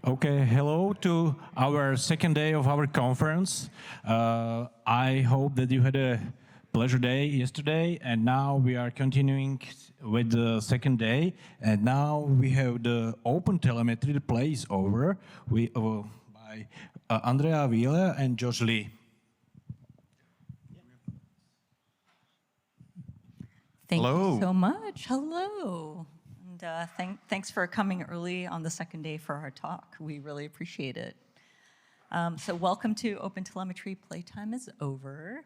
Okay, hello to our second day of our conference. I hope that you had a pleasure day yesterday, and now we are continuing with the second day. And now we have the OpenTelemetry the place over by Andrea Villela and Josh Lee. Thank Hello. you so much. Hello. And thanks for coming early on the second day for our talk. We really appreciate it. So welcome to OpenTelemetry. Playtime is over.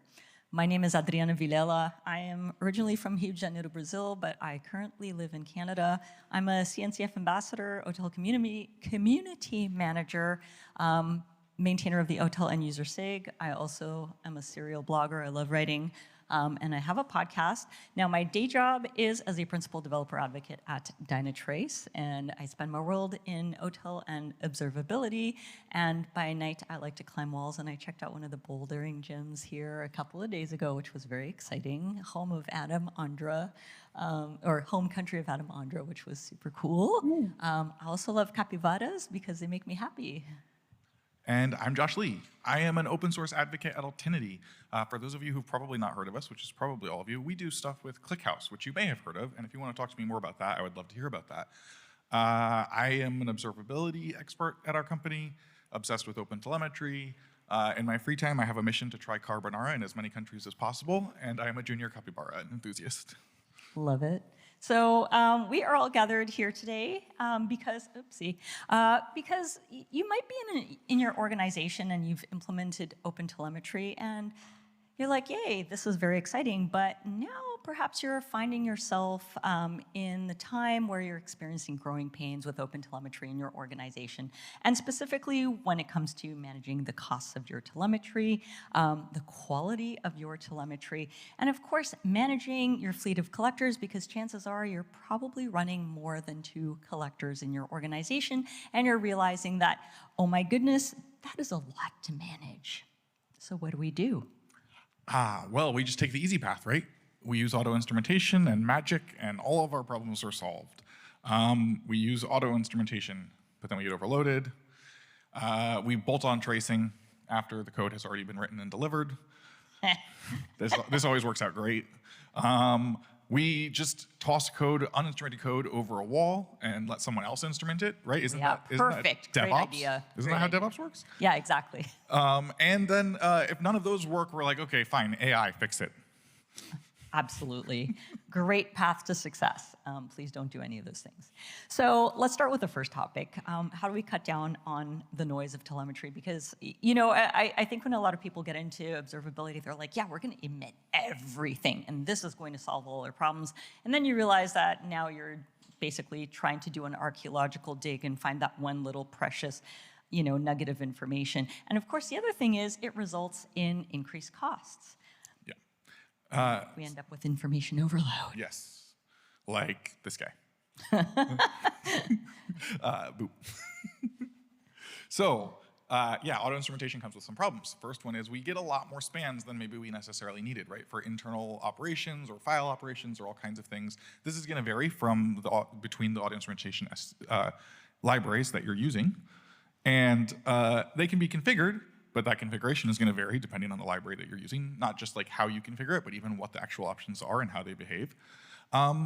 My name is Adriana Villela. I am originally from Rio de Janeiro, Brazil, but I currently live in Canada. I'm a CNCF ambassador, OTel community manager, maintainer of the OTel end user SIG. I also am a serial blogger. I love writing. And I have a podcast. Now, my day job is as a principal developer advocate at Dynatrace, and I spend my world in OTel and observability. And by night, I like to climb walls, and I checked out one of the bouldering gyms here a couple of days ago, which was very exciting. Home of Adam Andra, or home country of Adam Andra, which was super cool. I also love capybaras because they make me happy. And I'm Josh Lee. I am an open source advocate at Altinity. For those of you who've probably not heard of us, which is probably all of you, we do stuff with ClickHouse, which you may have heard of. And if you want to talk to me more about that, I would love to hear about that. I am an observability expert at our company, obsessed with OpenTelemetry. In my free time, I have a mission to try carbonara in as many countries as possible, and I am a junior capybara enthusiast. Love it. So we are all gathered here today because you might be in your organization and you've implemented OpenTelemetry and you're like, yay, this is very exciting, but now perhaps you're finding yourself in the time where you're experiencing growing pains with OpenTelemetry in your organization, and specifically when it comes to managing the costs of your telemetry, the quality of your telemetry, and of course, managing your fleet of collectors, because chances are you're probably running more than 2 collectors in your organization, and you're realizing that, oh my goodness, that is a lot to manage. So what do we do? Well, we just take the easy path, right? We use auto instrumentation and magic, and all of our problems are solved. We use auto instrumentation, but then we get overloaded. We bolt on tracing after the code has already been written and delivered. This always works out great. We just toss code, uninstrumented code, over a wall and let someone else instrument it, right? Isn't that perfect. DevOps? Great idea. Isn't that how DevOps works? Yeah, exactly. And then if none of those work, we're like, okay, fine, AI, fix it. Absolutely. Great path to success. Please don't do any of those things. So let's start with the first topic. How do we cut down on the noise of telemetry? Because, you know, I think when a lot of people get into observability, they're like, yeah, we're going to emit everything, and this is going to solve all our problems. And then you realize that now you're basically trying to do an archaeological dig and find that one little precious, you know, nugget of information. And of course, the other thing is it results in increased costs. We end up with information overload. Yes, like this guy. Boop. So, yeah, auto instrumentation comes with some problems. First one is we get a lot more spans than maybe we necessarily needed, right? For internal operations or file operations or all kinds of things. This is going to vary from between the auto instrumentation libraries that you're using, and they can be configured. But that configuration is going to vary depending on the library that you're using, not just like how you configure it, but even what the actual options are and how they behave,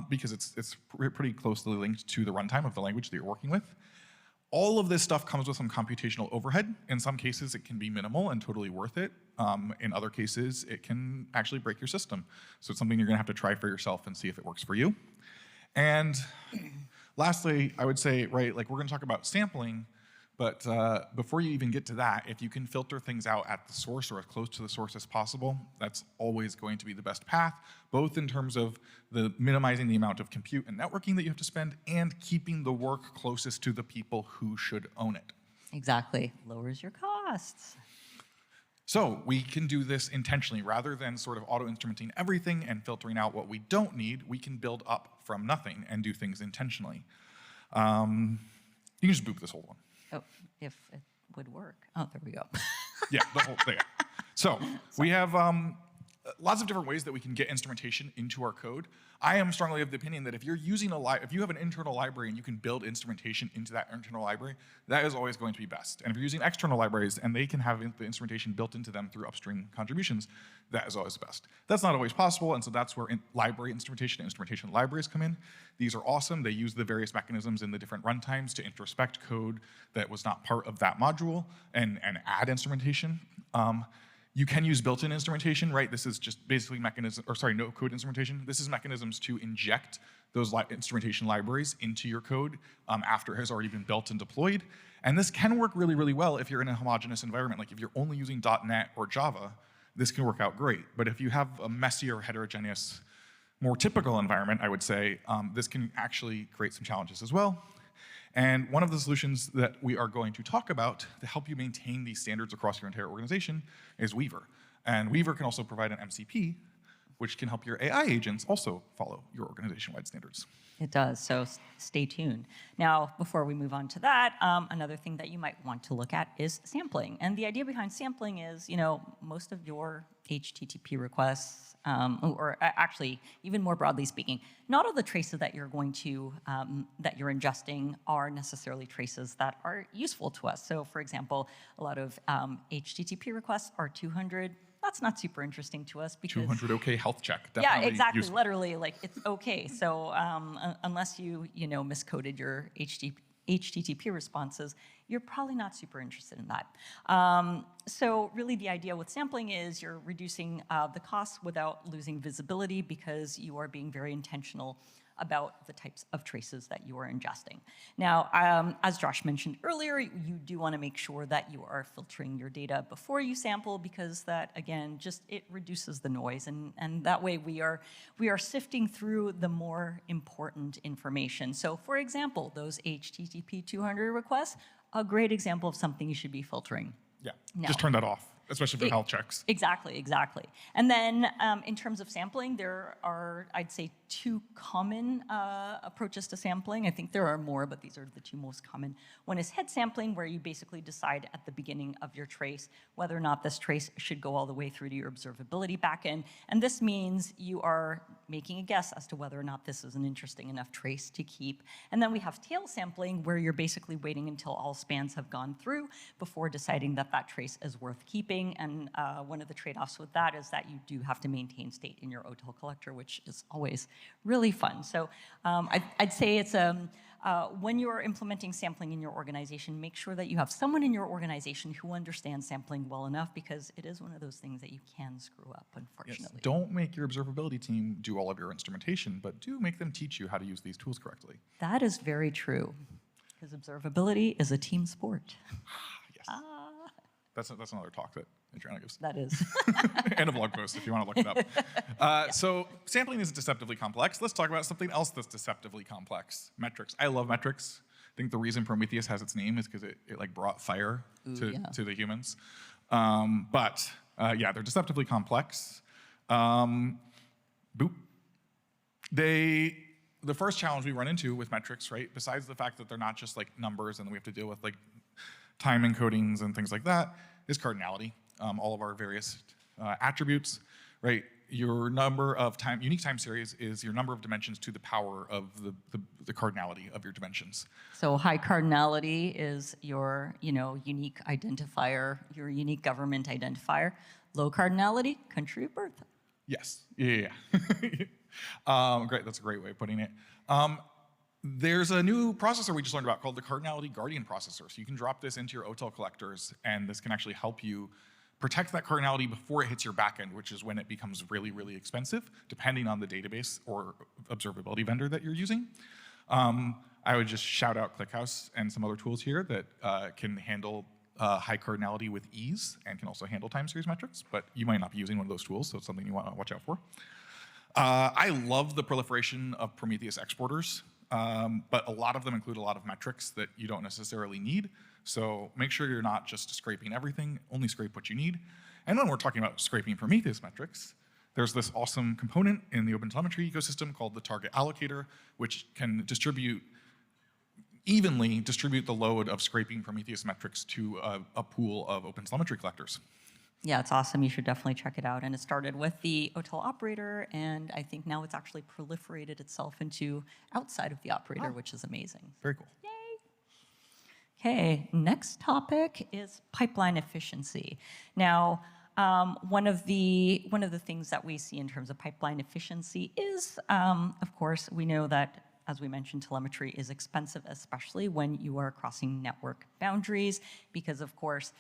because it's pretty closely linked to the runtime of the language that you're working with. All of this stuff comes with some computational overhead. In some cases, it can be minimal and totally worth it. In other cases, it can actually break your system. So it's something you're going to have to try for yourself and see if it works for you. And lastly, I would say, right, like we're going to talk about sampling. But before you even get to that, if you can filter things out at the source or as close to the source as possible, that's always going to be the best path, both in terms of minimizing the amount of compute and networking that you have to spend and keeping the work closest to the people who should own it. Exactly. Lowers your costs. So we can do this intentionally. Rather than sort of auto-instrumenting everything and filtering out what we don't need, we can build up from nothing and do things intentionally. You can just boop this whole one. Oh, if it would work. Oh, there we go. Yeah, the whole thing. So we have lots of different ways that we can get instrumentation into our code. I am strongly of the opinion that if you're using if you have an internal library and you can build instrumentation into that internal library, that is always going to be best. And if you're using external libraries and they can have the instrumentation built into them through upstream contributions, that is always best. That's not always possible, and so that's where library instrumentation libraries come in. These are awesome. They use the various mechanisms in the different runtimes to introspect code that was not part of that module and add instrumentation. You can use built-in instrumentation, right? This is just basically no code instrumentation. This is mechanisms to inject those instrumentation libraries into your code after it has already been built and deployed. And this can work really, really well if you're in a homogeneous environment. Like if you're only using .NET or Java, this can work out great. But if you have a messier, heterogeneous, more typical environment, I would say, this can actually create some challenges as well. And one of the solutions that we are going to talk about to help you maintain these standards across your entire organization is Weaver. And Weaver can also provide an MCP, which can help your AI agents also follow your organization-wide standards. It does, so stay tuned. Now, before we move on to that, another thing that you might want to look at is sampling. And the idea behind sampling is, most of your HTTP requests, or actually, even more broadly speaking, not all the traces that you're going to, that you're ingesting are necessarily traces that are useful to us. So for example, a lot of HTTP requests are 200. That's not super interesting to us because 200 OK health check. Definitely yeah, exactly. useful. Literally, like it's okay. So unless you miscoded your HTTP responses, you're probably not super interested in that. So really the idea with sampling is you're reducing the costs without losing visibility because you are being very intentional about the types of traces that you are ingesting. Now, as Josh mentioned earlier, you do want to make sure that you are filtering your data before you sample because that, again, it reduces the noise. And that way we are sifting through the more important information. So for example, those HTTP 200 requests, a great example of something you should be filtering. Yeah, Now, just turn that off, especially for health checks. Exactly. And then in terms of sampling, there are, I'd say, two common approaches to sampling. I think there are more, but these are the two most common. One is head sampling, where you basically decide at the beginning of your trace whether or not this trace should go all the way through to your observability backend. And this means you are making a guess as to whether or not this is an interesting enough trace to keep. And then we have tail sampling, where you're basically waiting until all spans have gone through before deciding that that trace is worth keeping. And one of the trade-offs with that is that you do have to maintain state in your OTel collector, which is always really fun. So I'd say it's when you're implementing sampling in your organization, make sure that you have someone in your organization who understands sampling well enough, because it is one of those things that you can screw up, unfortunately. Yes. Don't make your observability team do all of your instrumentation, but do make them teach you how to use these tools correctly. That is very true, because observability is a team sport. Yes. That's another talk that Adriana gives. That is. And a blog post if you want to look it up. So sampling is deceptively complex. Let's talk about something else that's deceptively complex. Metrics. I love metrics. I think the reason Prometheus has its name is because it like brought fire to the humans. But yeah, they're deceptively complex. Boop. The first challenge we run into with metrics, right, besides the fact that they're not just like numbers and we have to deal with like time encodings and things like that, is cardinality. All of our various attributes, right? Your number of unique time series is your number of dimensions to the power of the cardinality of your dimensions. So high cardinality is your unique identifier, your unique government identifier. Low cardinality, country of birth. Yes. Yeah. Great. That's a great way of putting it. There's a new processor we just learned about called the Cardinality Guardian processor. So you can drop this into your OTel collectors, and this can actually help you protect that cardinality before it hits your backend, which is when it becomes really, really expensive, depending on the database or observability vendor that you're using. I would just shout out ClickHouse and some other tools here that can handle high cardinality with ease and can also handle time series metrics, but you might not be using one of those tools, so it's something you want to watch out for. I love the proliferation of Prometheus exporters. But a lot of them include a lot of metrics that you don't necessarily need. So make sure you're not just scraping everything, only scrape what you need. And when we're talking about scraping Prometheus metrics, there's this awesome component in the OpenTelemetry ecosystem called the target allocator, which can evenly distribute the load of scraping Prometheus metrics to a pool of OpenTelemetry collectors. Yeah, it's awesome. You should definitely check it out. And it started with the OTel operator, and I think now it's actually proliferated itself into outside of the operator, which is amazing. Very cool. Okay, next topic is pipeline efficiency. Now, one of the things that we see in terms of pipeline efficiency is, of course, we know that, as we mentioned, telemetry is expensive, especially when you are crossing network boundaries, because of course,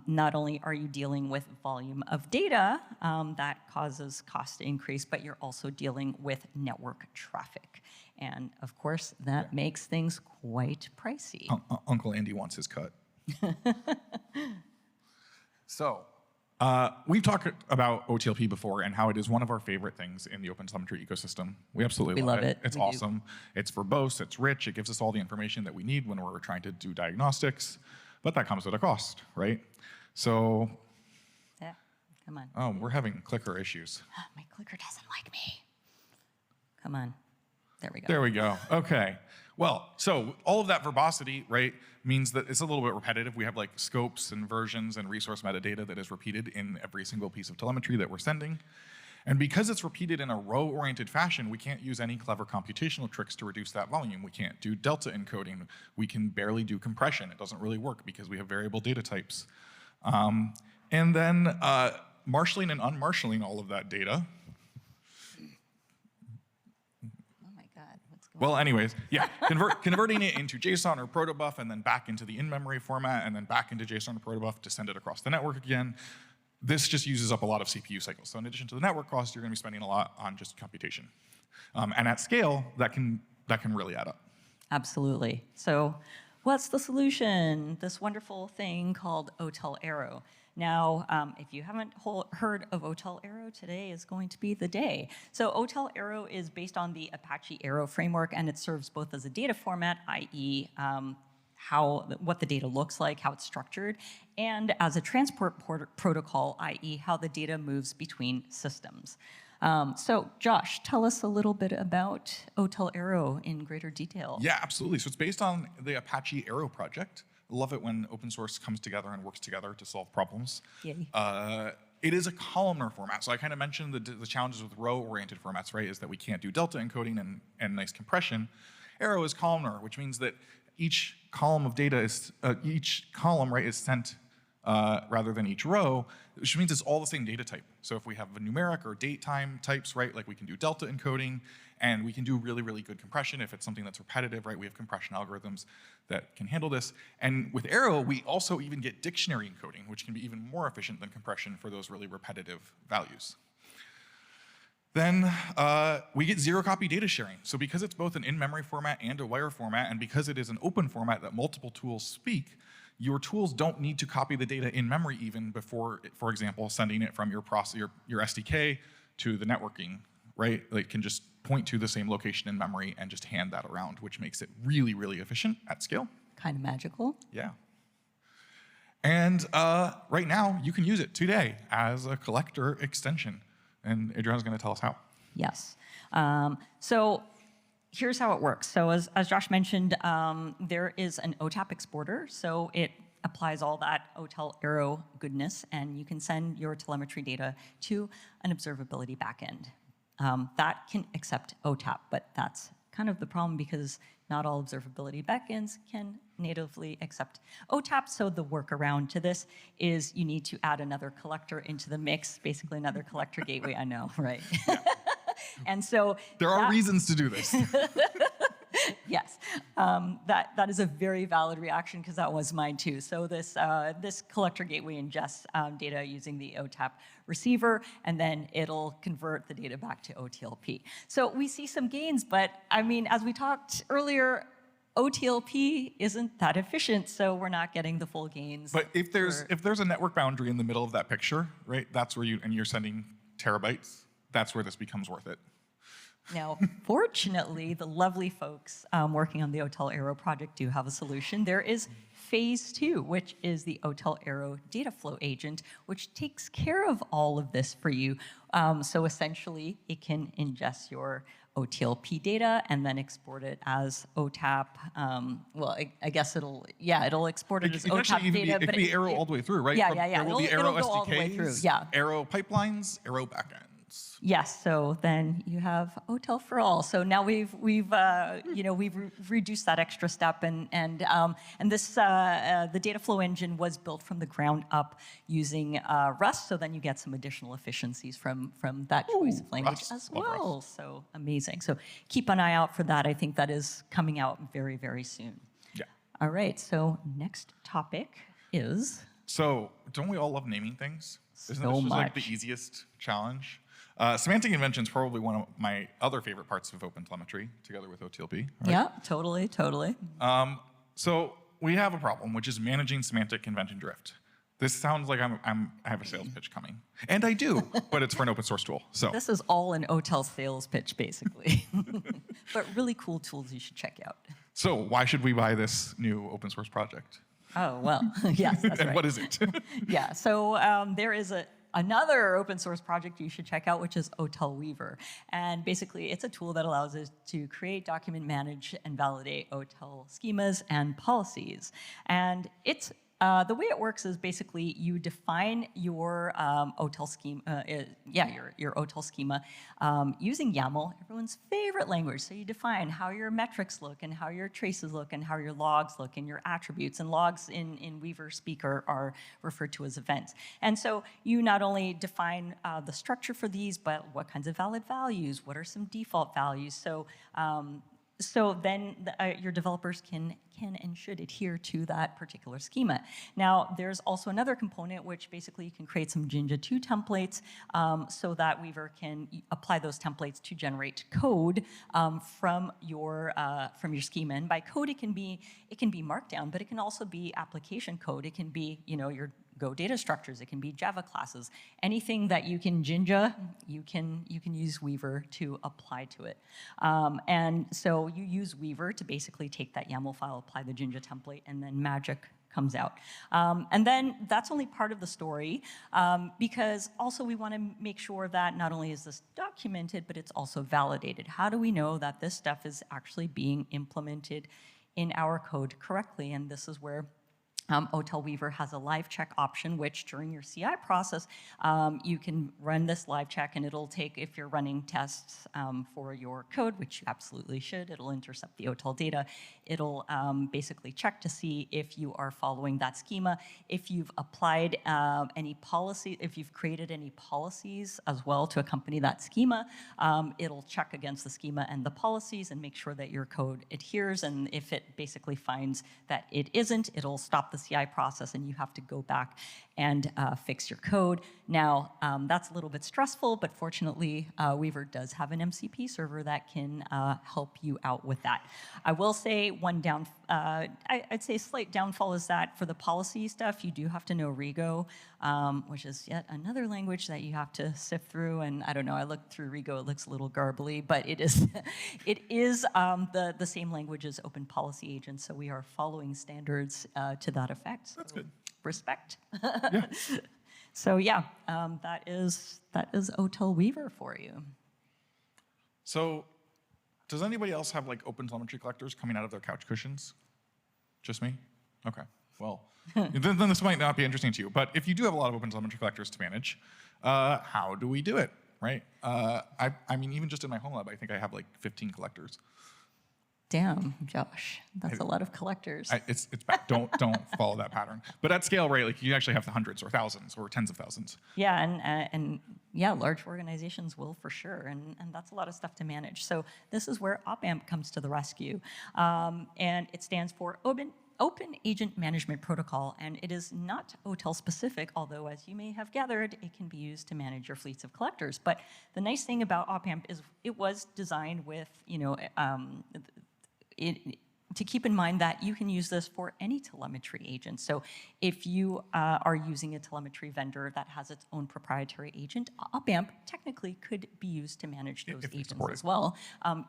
not only are you dealing with volume of data that causes cost to increase, but you're also dealing with network traffic. And of course, that makes things quite pricey. Uncle Andy wants his cut. So, we've talked about OTLP before and how it is one of our favorite things in the OpenTelemetry ecosystem. We absolutely love it. It's awesome. It's verbose, it's rich, it gives us all the information that we need when we're trying to do diagnostics, but that comes at a cost, right? So, Yeah, come on. oh, we're having clicker issues. My clicker doesn't like me. Come on. There we go. There we go. Okay. Well, so all of that verbosity, right, means that it's a little bit repetitive. We have like scopes and versions and resource metadata that is repeated in every single piece of telemetry that we're sending. And because it's repeated in a row-oriented fashion, we can't use any clever computational tricks to reduce that volume. We can't do delta encoding. We can barely do compression. It doesn't really work because we have variable data types. And then marshalling and unmarshalling all of that data. Well, anyways, yeah, converting it into JSON or protobuf and then back into the in-memory format and then back into JSON or protobuf to send it across the network again. This just uses up a lot of CPU cycles. So in addition to the network cost, you're going to be spending a lot on just computation. And at scale, that can really add up. Absolutely. So what's the solution? This wonderful thing called OTel Arrow. Now, if you haven't heard of OTel Arrow, today is going to be the day. So OTel Arrow is based on the Apache Arrow framework, and it serves both as a data format, i.e. What the data looks like, how it's structured, and as a transport protocol, i.e. how the data moves between systems. So Josh, tell us a little bit about OTel Arrow in greater detail. Yeah, absolutely. So it's based on the Apache Arrow project. I love it when open source comes together and works together to solve problems. Yay. It is a columnar format. So I kind of mentioned the challenges with row-oriented formats, right, is that we can't do delta encoding and nice compression. Arrow is columnar, which means that each column of data is, right, is sent rather than each row, which means it's all the same data type. So if we have a numeric or date time types, right, like we can do delta encoding, and we can do really, really good compression if it's something that's repetitive, right? We have compression algorithms that can handle this. And with Arrow, we also even get dictionary encoding, which can be even more efficient than compression for those really repetitive values. Then we get zero-copy data sharing. So because it's both an in-memory format and a wire format, and because it is an open format that multiple tools speak, your tools don't need to copy the data in memory even before, for example, sending it from your SDK to the networking, right? It can just point to the same location in memory and just hand that around, which makes it really, really efficient at scale. Kind of magical. Yeah. And right now, you can use it today as a collector extension. And Adriana's going to tell us how. Yes. So here's how it works. So as Josh mentioned, there is an OTAP exporter. So it applies all that OTel Arrow goodness, and you can send your telemetry data to an observability backend. That can accept OTAP, but that's kind of the problem because not all observability backends can natively accept OTAP. So the workaround to this is you need to add another collector into the mix, basically another collector gateway. I know, right? Yeah. And so there are reasons to do this. Yes, that is a very valid reaction because that was mine too. So this collector gateway ingests data using the OTAP receiver, and then it'll convert the data back to OTLP. So we see some gains, but I mean, as we talked earlier, OTLP isn't that efficient, so we're not getting the full gains. But if there's a network boundary in the middle of that picture, right? That's where you're sending terabytes. That's where this becomes worth it. Now, fortunately, the lovely folks working on the OTel Arrow project do have a solution. There is phase 2, which is the OTel Arrow data flow agent, which takes care of all of this for you. So essentially, it can ingest your OTLP data and then export it as OTAP. Well, I guess it'll export it as It can OTAP actually even data. be, it could be Arrow all the way through, right? Yeah, yeah, yeah. There will be It'll Arrow go all the way through, SDKs, yeah. Arrow pipelines, Arrow backends. Yes, so then you have OTel for all. So now we've reduced that extra step, and this the data flow engine was built from the ground up using Rust. So then you get some additional efficiencies from that choice of language Rust. as Love well. Rust. So amazing. So keep an eye out for that. I think that is coming out very, very soon. Yeah. All right. So next topic is. So don't we all love naming things? Isn't So this just like much. the easiest challenge? Semantic invention is probably one of my other favorite parts of OpenTelemetry, together with OTLP. Right? Yeah, totally. So we have a problem, which is managing semantic convention drift. This sounds like I have a sales pitch coming, and I do, but it's for an open source tool. So This is all an OTel sales pitch, basically. But really cool tools you should check out. So why should we buy this new open source project? Oh, well, yes, that's And right. what is it? Yeah, so there is another open source project you should check out, which is OTel Weaver. And basically, it's a tool that allows us to create, document, manage, and validate OTel schemas and policies. And it's the way it works is basically you define your OTel schema, your OTel schema using YAML, everyone's favorite language. So you define how your metrics look and how your traces look and how your logs look and your attributes. And logs in Weaver speak are referred to as events. And so you not only define the structure for these, but what kinds of valid values, what are some default values. So then your developers can and should adhere to that particular schema. Now, there's also another component which basically you can create some Jinja 2 templates so that Weaver can apply those templates to generate code from your schema. And by code, it can be Markdown, but it can also be application code. It can be your Go data structures. It can be Java classes. Anything that you can Jinja, you can use Weaver to apply to it. And so you use Weaver to basically take that YAML file, apply the Jinja template, and then magic comes out. And then that's only part of the story because also we want to make sure that not only is this documented, but it's also validated. How do we know that this stuff is actually being implemented in our code correctly? And this is where OTel Weaver has a live check option, which during your CI process, you can run this live check, and it'll take, if you're running tests for your code, which you absolutely should, it'll intercept the OTel data. It'll basically check to see if you are following that schema, if you've applied any policy, if you've created any policies as well to accompany that schema. It'll check against the schema and the policies and make sure that your code adheres, and if it basically finds that it isn't, it'll stop the CI process and you have to go back and fix your code. Now, that's a little bit stressful, but fortunately, Weaver does have an MCP server that can help you out with that. I will say I'd say a slight downfall is that for the policy stuff, you do have to know Rego, which is yet another language that you have to sift through. And I don't know, I looked through Rego, it looks a little garbly, but it is the same language as Open Policy Agent, so we are following standards to that effect. So That's good. Respect. Yeah. So yeah, that is OTel Weaver for you. So does anybody else have like OpenTelemetry collectors coming out of their couch cushions? Just me? Okay. Well, then this might not be interesting to you. But if you do have a lot of OpenTelemetry collectors to manage, how do we do it, right? I mean, even just in my home lab, I think I have like 15 collectors. Damn, Josh, that's a lot of collectors. It's bad. Don't follow that pattern. But at scale, right? Like you actually have the hundreds or thousands or tens of thousands. Yeah, and yeah, large organizations will for sure, and that's a lot of stuff to manage. So this is where OpAmp comes to the rescue, and it stands for Open Agent Management Protocol, and it is not OTel specific, although as you may have gathered, it can be used to manage your fleets of collectors. But the nice thing about OpAmp is it was designed with, to keep in mind that you can use this for any telemetry agent. So if you are using a telemetry vendor that has its own proprietary agent, OpAmp technically could be used to manage those agents as well.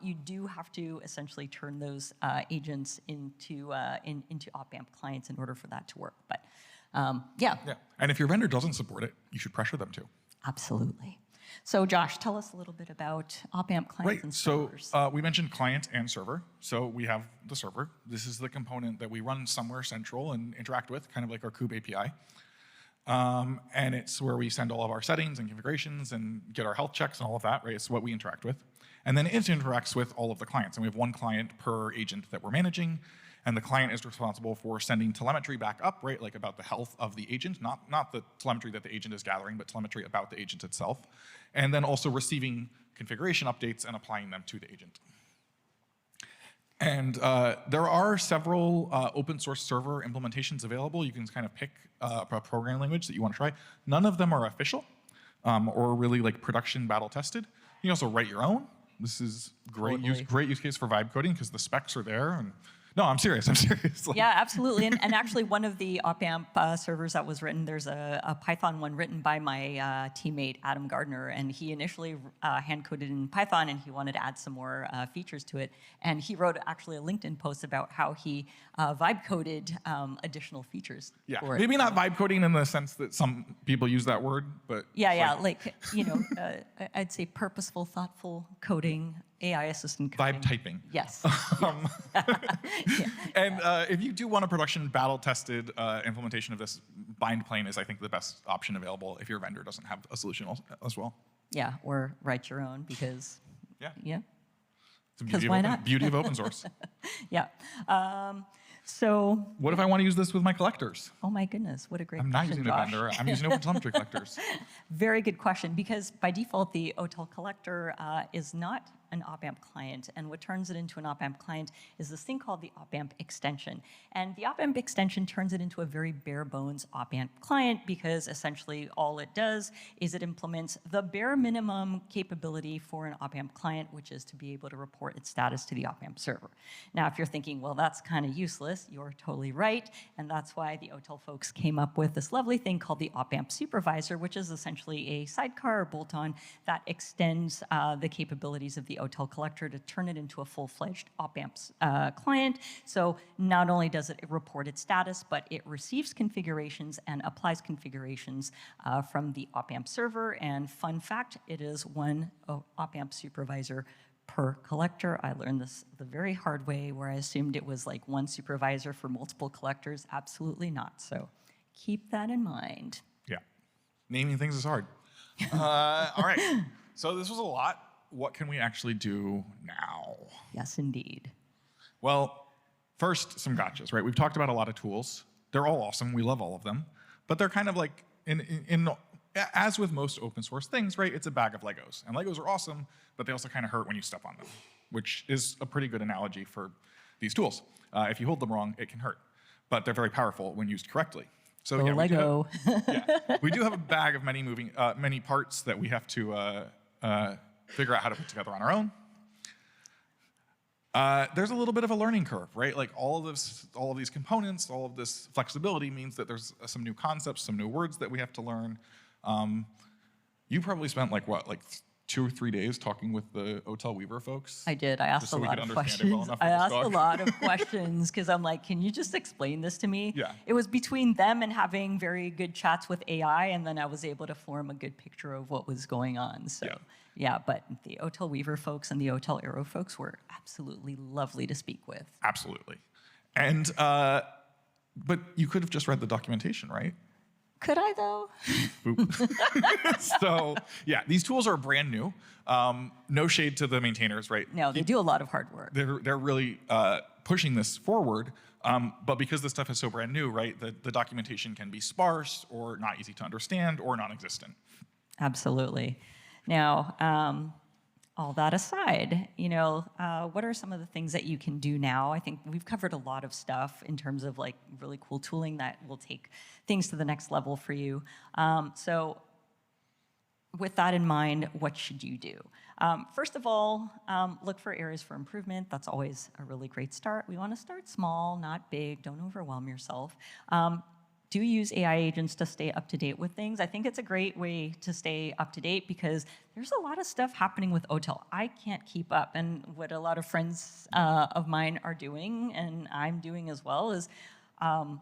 You do have to essentially turn those agents into OpAmp clients in order for that to work. But yeah. And if your vendor doesn't support it, you should pressure them to. Absolutely. So Josh, tell us a little bit about op-amp clients and servers. So we mentioned client and server. So we have the server. This is the component that we run somewhere central and interact with, kind of like our kube API. And it's where we send all of our settings and configurations and get our health checks and all of that, right? It's what we interact with. And then it interacts with all of the clients. And we have one client per agent that we're managing. And the client is responsible for sending telemetry back up, right? Like about the health of the agent, not the telemetry that the agent is gathering, but telemetry about the agent itself. And then also receiving configuration updates and applying them to the agent. And there are several open source server implementations available. You can kind of pick a programming language that you want to try. None of them are official or really like production battle tested. You can also write your own. This is great use case for vibe coding because the specs are there. And no, I'm serious. Like, yeah, absolutely. And actually, one of the op-amp servers that was written, there's a Python one written by my teammate, Adam Gardner, and he initially hand-coded in Python, and he wanted to add some more features to it. And he wrote actually a LinkedIn post about how he vibe-coded additional features for it. Maybe not vibe coding in the sense that some people use that word, but... Yeah, like you know, I'd say purposeful, thoughtful coding, AI assistant coding. Vibe typing. Yes. And if you do want a production battle-tested implementation of this, bind plane is, I think, the best option available if your vendor doesn't have a solution as well. Yeah, or write your own because, yeah. It's the why not? beauty of open source. Yeah. So. What if I want to use this with my collectors? Oh my goodness, what a great I'm question, not using Josh. a vendor. I'm using OpenTelemetry collectors. Very good question, because by default, the OTel collector is not an op-amp client, and what turns it into an op-amp client is this thing called the op-amp extension. And the op-amp extension turns it into a very bare bones op-amp client because essentially all it does is it implements the bare minimum capability for an op-amp client, which is to be able to report its status to the op-amp server. Now, if you're thinking, well, that's kind of useless, you're totally right, and that's why the OTel folks came up with this lovely thing called the op-amp supervisor, which is essentially a sidecar or bolt-on that extends the capabilities of the OTel collector to turn it into a full-fledged op-amp client. So not only does it report its status, but it receives configurations and applies configurations from the op-amp server. And fun fact, it is one op-amp supervisor per collector. I learned this the very hard way, where I assumed it was like one supervisor for multiple collectors. Absolutely not. So keep that in mind. Yeah. Naming things is hard. All right. So this was a lot. What can we actually do now? Yes, indeed. Well, first, some gotchas, right? We've talked about a lot of tools. They're all awesome. We love all of them. But they're kind of like, as with most open source things, right, it's a bag of Legos. And Legos are awesome, but they also kind of hurt when you step on them, which is a pretty good analogy for these tools. If you hold them wrong, it can hurt. But they're very powerful when used correctly. So yeah, Lego. We do have a bag of many parts that we have to figure out how to put together on our own. There's a little bit of a learning curve, right? Like all of these components, all of this flexibility means that there's some new concepts, some new words that we have to learn. You probably spent like 2 or 3 days talking with the OTel Weaver folks? I did. I asked a lot of questions. I asked a lot of questions because I'm like, can you just explain this to me? Yeah. It was between them and having very good chats with AI, and then I was able to form a good picture of what was going on. So. Yeah, but the OTel Weaver folks and the OTel Arrow folks were absolutely lovely to speak with. Absolutely. And, but you could have just read the documentation, right? Could I, though? So, yeah, these tools are brand new. No shade to the maintainers, right? No, they do a lot of hard work. They're really pushing this forward. But because this stuff is so brand new, right, the documentation can be sparse or not easy to understand or non-existent. Absolutely. Now, all that aside, what are some of the things that you can do now? I think we've covered a lot of stuff in terms of like really cool tooling that will take things to the next level for you. So with that in mind, what should you do? First of all, look for areas for improvement. That's always a really great start. We want to start small, not big. Don't overwhelm yourself. Do use AI agents to stay up to date with things. I think it's a great way to stay up to date because there's a lot of stuff happening with OTel. I can't keep up. And what a lot of friends of mine are doing, and I'm doing as well, is I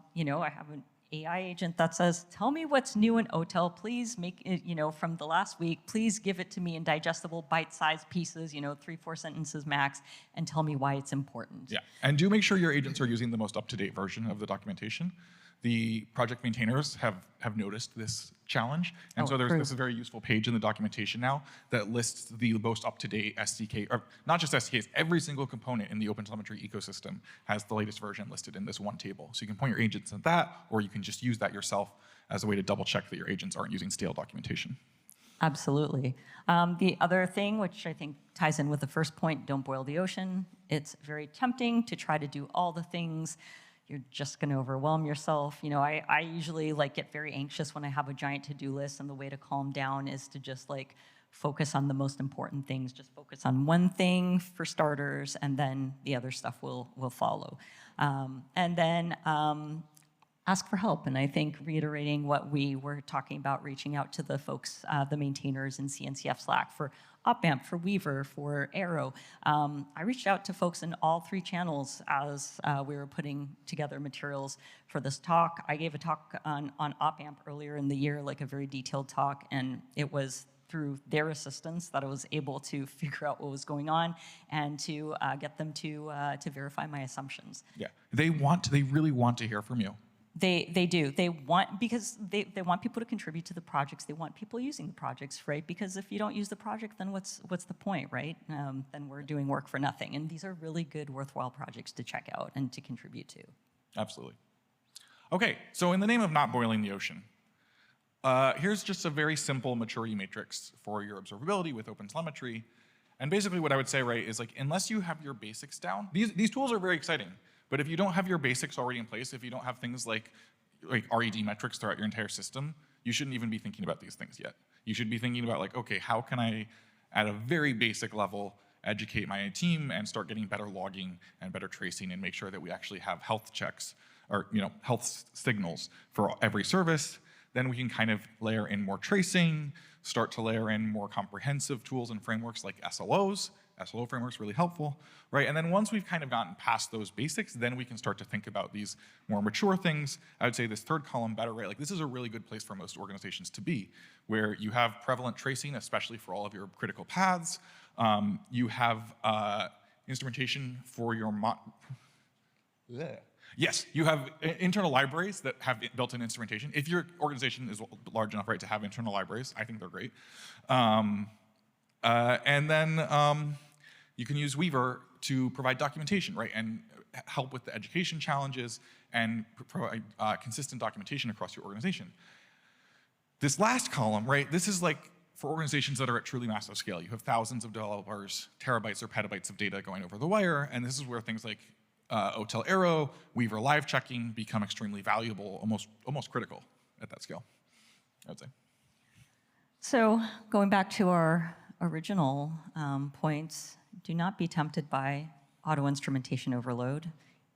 have an AI agent that says, tell me what's new in OTel, please make it, from the last week, please give it to me in digestible bite-sized pieces, 3-4 sentences max, and tell me why it's important. Yeah, and do make sure your agents are using the most up-to-date version of the documentation. The project maintainers have noticed this challenge, and so there's this very useful page in the documentation now that lists the most up-to-date SDK, or not just SDKs, every single component in the OpenTelemetry ecosystem has the latest version listed in this one table. So you can point your agents at that, or you can just use that yourself as a way to double-check that your agents aren't using stale documentation. Absolutely. The other thing, which I think ties in with the first point, don't boil the ocean. It's very tempting to try to do all the things. You're just going to overwhelm yourself. I usually get very anxious when I have a giant to-do list, and the way to calm down is to just focus on the most important things. Just focus on one thing for starters, and then the other stuff will follow. And then ask for help. And I think reiterating what we were talking about, reaching out to the folks, the maintainers in CNCF Slack for OpAmp, for Weaver, for Arrow. I reached out to folks in all 3 channels as we were putting together materials for this talk. I gave a talk on OpAmp earlier in the year, a very detailed talk, and it was through their assistance that I was able to figure out what was going on and to get them to verify my assumptions. Yeah, they really want to hear from you. They do. They want, because they want people to contribute to the projects. They want people using the projects, right? Because if you don't use the project, then what's the point, right? Then we're doing work for nothing. And these are really good, worthwhile projects to check out and to contribute to. Absolutely. Okay, so in the name of not boiling the ocean, here's just a very simple maturity matrix for your observability with OpenTelemetry. And basically what I would say, right, is unless you have your basics down, these tools are very exciting. But if you don't have your basics already in place, if you don't have things like RED metrics throughout your entire system, you shouldn't even be thinking about these things yet. You should be thinking about okay, how can I, at a very basic level, educate my team and start getting better logging and better tracing and make sure that we actually have health checks or health signals for every service. Then we can kind of layer in more tracing, start to layer in more comprehensive tools and frameworks like SLOs. SLO framework's really helpful, right? And then once we've kind of gotten past those basics, then we can start to think about these more mature things. I would say this third column better, right? This is a really good place for most organizations to be, where you have prevalent tracing, especially for all of your critical paths. You have instrumentation for your Yes, you have internal libraries that have built-in instrumentation. If your organization is large enough, right, to have internal libraries, I think they're great. And then you can use Weaver to provide documentation, right, and help with the education challenges and provide consistent documentation across your organization. This last column, right, this is for organizations that are at truly massive scale. You have thousands of developers, terabytes or petabytes of data going over the wire, and this is where things like OTel Arrow, Weaver live checking become extremely valuable, almost critical at that scale, I would say. So going back to our original points, do not be tempted by auto-instrumentation overload.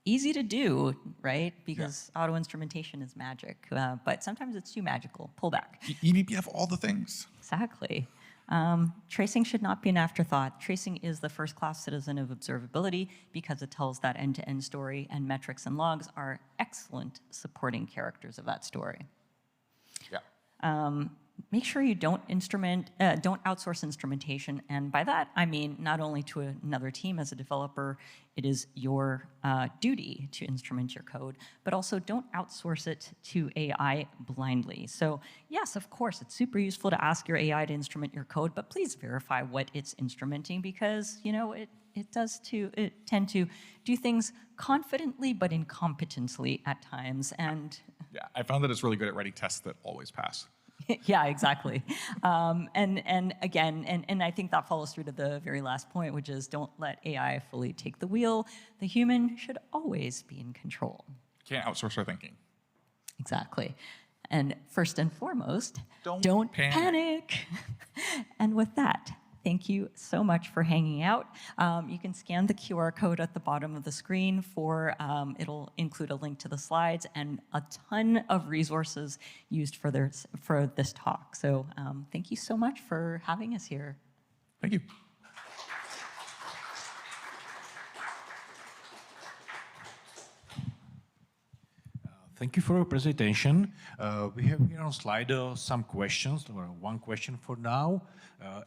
Easy to do, right? Because auto-instrumentation is magic, but sometimes it's too magical. Pull back. eBPF all the things. Exactly. Tracing should not be an afterthought. Tracing is the first-class citizen of observability because it tells that end-to-end story, and metrics and logs are excellent supporting characters of that story. Yeah. Make sure you don't outsource instrumentation, and by that I mean not only to another team as a developer, it is your duty to instrument your code, but also don't outsource it to AI blindly. So yes, of course, it's super useful to ask your AI to instrument your code, but please verify what it's instrumenting because it tend to do things confidently but incompetently at times. And yeah, I found that it's really good at writing tests that always pass. Yeah, exactly. And again, and I think that follows through to the very last point, which is don't let AI fully take the wheel. The human should always be in control. Can't outsource our thinking. Exactly. And first and foremost, don't panic. And with that, thank you so much for hanging out. You can scan the QR code at the bottom of the screen it'll include a link to the slides and a ton of resources used for this talk. So thank you so much for having us here. Thank you. Thank you for your presentation. We have here on Slido some questions, or one question for now.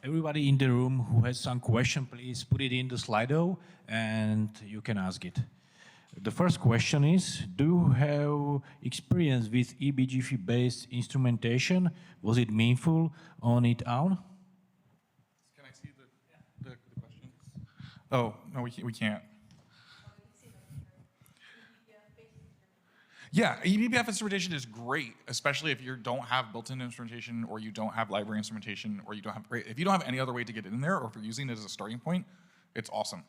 Everybody in the room who has some question, please put it in the Slido and you can ask it. The first question is, do you have experience with eBGP-based instrumentation? Was it meaningful on its own? Can I see the questions? Oh, no, we can't. Yeah, eBPF instrumentation is great, especially if you don't have built-in instrumentation or you don't have library instrumentation or you don't have, if you don't have any other way to get it in there or if you're using it as a starting point, it's awesome.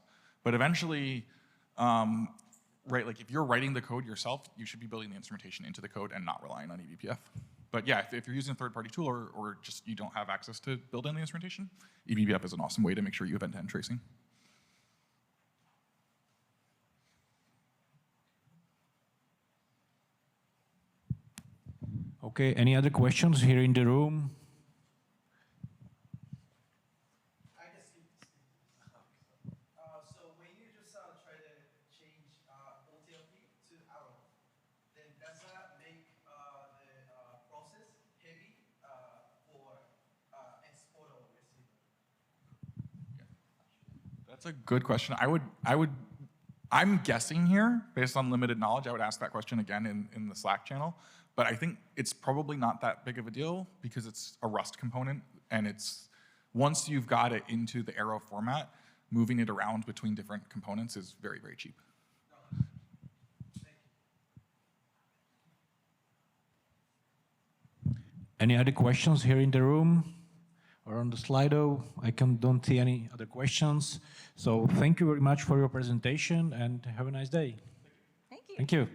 But eventually, right, like if you're writing the code yourself, you should be building the instrumentation into the code and not relying on eBPF. But yeah, if you're using a third-party tool or just you don't have access to build in the instrumentation, eBPF is an awesome way to make sure you have end-to-end tracing. Okay, any other questions here in the room? So when you just try to change OTel to Arrow, then does that make the process heavy for export or receiver? That's a good question. I'm guessing here, based on limited knowledge, I would ask that question again in the Slack channel. But I think it's probably not that big of a deal because it's a Rust component, and it's once you've got it into the Arrow format, moving it around between different components is very, very cheap. Any other questions here in the room or on the Slido? I don't see any other questions. So thank you very much for your presentation and have a nice day. Thank you. Thank you.